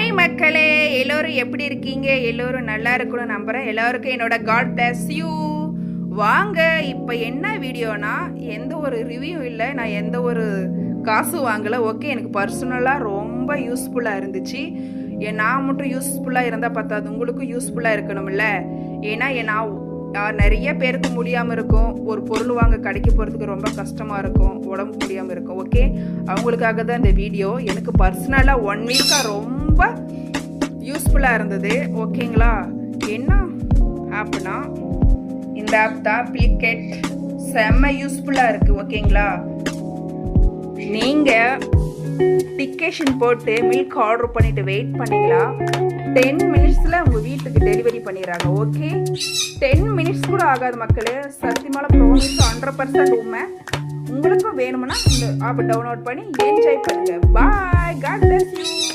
Hi மக்களே, எல்லோரும் எப்படி இருக்கீங்க? எல்லோரும் நல்லா இருக்கணும்னு நம்புகிறேன். எல்லோருக்கும் என்னோட காட் பிளஸ் யூ. வாங்க, இப்போ என்ன வீடியோனா, எந்த ஒரு ரிவ்யூ இல்லை, நான் எந்த ஒரு காசு வாங்கலை. ஓகே, எனக்கு பர்சனலாக ரொம்ப யூஸ்ஃபுல்லாக இருந்துச்சு. நான் மட்டும் யூஸ்ஃபுல்லாக இருந்தால் பார்த்தாது, உங்களுக்கும் யூஸ்ஃபுல்லாக இருக்கணும்ல. ஏன்னா நான் நிறைய பேருக்கு முடியாமல் இருக்கும், ஒரு பொருள் வாங்க கடைக்கு போகிறதுக்கு ரொம்ப கஷ்டமாக இருக்கும், உடம்பு முடியாமல் இருக்கும். ஓகே, அவங்களுக்காக தான் இந்த வீடியோ. எனக்கு பர்சனலாக 1 வீக்காக ரொம்ப யூஸ்ஃபுல்லாக இருந்தது. ஓகேங்களா? என்ன ஆப்னா இந்த ஆப் தான் பிளிக்கெட். செம்ம யூஸ்ஃபுல்லாக இருக்குது. ஓகேங்களா? நீங்கள் டிக்கெஷன் போட்டு மில்க் ஆர்டர் பண்ணிவிட்டு வெயிட் பண்ணிங்களா, 10 மினிட்ஸில் உங்கள் வீட்டுக்கு டெலிவரி பண்ணிடுறாங்க. ஓகே, 10 மினிட்ஸ் கூட ஆகாது மக்களே. சத்தியமான ப்ராமிஸ், 100% உண்மை. உங்களுக்கும் வேணும்னா இந்த ஆப் டவுன்லோட் பண்ணி என்ஜாய் பண்ணுங்கள். பாய், காட் பிளஸ் யூ.